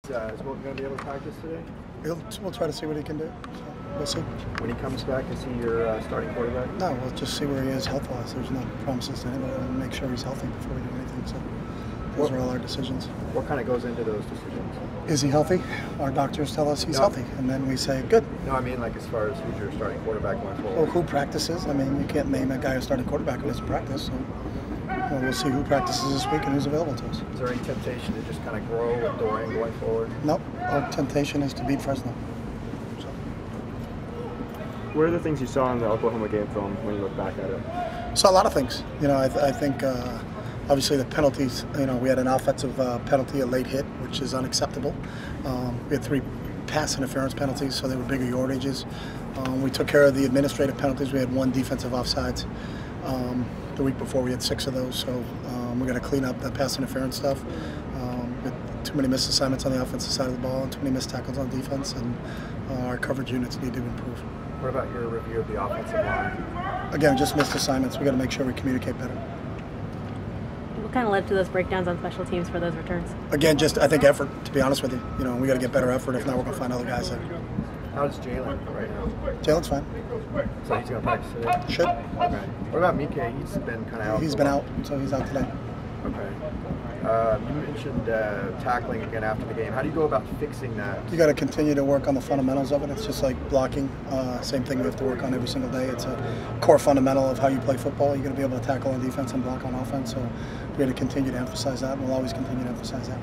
Is Wilton going to be able to practice today? We'll try to see what he can do. So we'll see. When he comes back, is he your starting quarterback? No, we'll just see where he is health-wise. There's no promises to anybody. We'll make sure he's healthy before we do anything. So those are all our decisions. What kind of goes into those decisions? Is he healthy? Our doctors tell us he's healthy, and then we say, good. No, I mean like as far as who's your starting quarterback going forward. Well, who practices? I mean, you can't name a guy who's starting quarterback who doesn't practice. So we'll see who practices this week and who's available to us. Is there any temptation to just kind of grow with Dorian going forward? Nope. Our temptation is to beat Fresno. So. What are the things you saw in the Oklahoma game film when you look back at it? Saw a lot of things. You know, I think obviously the penalties. You know, we had an offensive penalty, a late hit, which is unacceptable. We had 3 pass interference penalties, so they were bigger yardages. We took care of the administrative penalties. We had 1 defensive offsides. The week before we had 6 of those, so we're going to clean up the pass interference stuff. With too many missed assignments on the offensive side of the ball and too many missed tackles on defense, and our coverage units need to improve. What about your review of the offensive line? Again, just missed assignments. We got to make sure we communicate better. What kind of led to those breakdowns on special teams for those returns? Again, just I think effort. To be honest with you, you know, we got to get better effort. If not, we're going to find other guys there. How's Jalen right now? Jalen's fine. So he's going to practice today? Should. Okay. What about Mike? He's been kind of out. He's been out, so he's out today. Okay. You mentioned tackling again after the game. How do you go about fixing that? You got to continue to work on the fundamentals of it. It's just like blocking. Same thing we have to work on every single day. It's a core fundamental of how you play football. You're going to be able to tackle on defense and block on offense. So we're going to continue to emphasize that, and we'll always continue to emphasize that.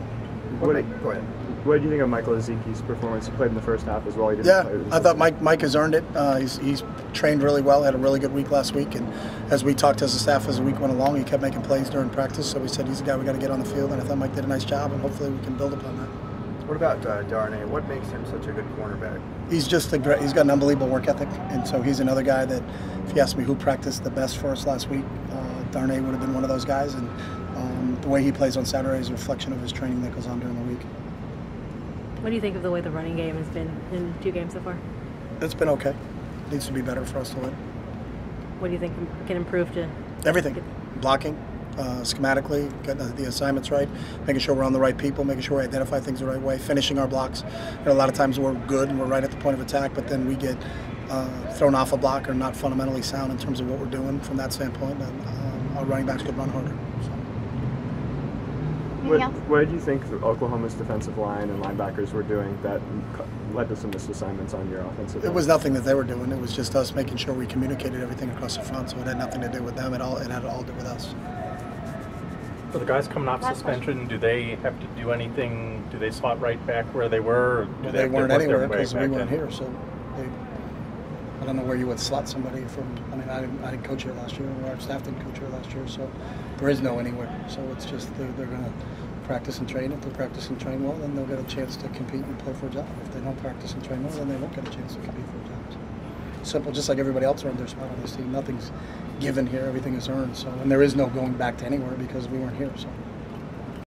Go ahead. What did you think of Michael Ezekiel's performance? He played in the first half as well. He didn't play. I thought Mike has earned it. He's trained really well. Had a really good week last week, and as we talked as a staff as the week went along, he kept making plays during practice. So we said he's a guy we got to get on the field, and I thought Mike did a nice job, and hopefully we can build upon that. What about Darnay? What makes him such a good cornerback? He's just he's got an unbelievable work ethic, and so he's another guy that, if you ask me who practiced the best for us last week, Darnay would have been one of those guys, and the way he plays on Saturday is a reflection of his training that goes on during the week. What do you think of the way the running game has been in 2 games so far? It's been okay. It needs to be better for us to win. What do you think can improve to? Everything. Blocking, schematically, getting the assignments right, making sure we're on the right people, making sure we identify things the right way, finishing our blocks. You know, a lot of times we're good and we're right at the point of attack, but then we get thrown off a block or not fundamentally sound in terms of what we're doing from that standpoint, and our running backs could run harder. So. What did you think Oklahoma's defensive line and linebackers were doing that led to some missed assignments on your offensive line? It was nothing that they were doing. It was just us making sure we communicated everything across the front, so it had nothing to do with them at all. It had all to do with us. For the guys coming off suspension, do they have to do anything? Do they slot right back where they were? Or do they weren't anywhere because we weren't here, so I don't know where you would slot somebody from. I mean, I didn't coach here last year, or our staff didn't coach here last year, so there is no anywhere. So it's just they're going to practice and train. If they practice and train well, then they'll get a chance to compete and play for a job. If they don't practice and train well, then they won't get a chance to compete for a job. So simple, just like everybody else earned their spot on this team. Nothing's given here, everything is earned. So, and there is no going back to anywhere because we weren't here. So.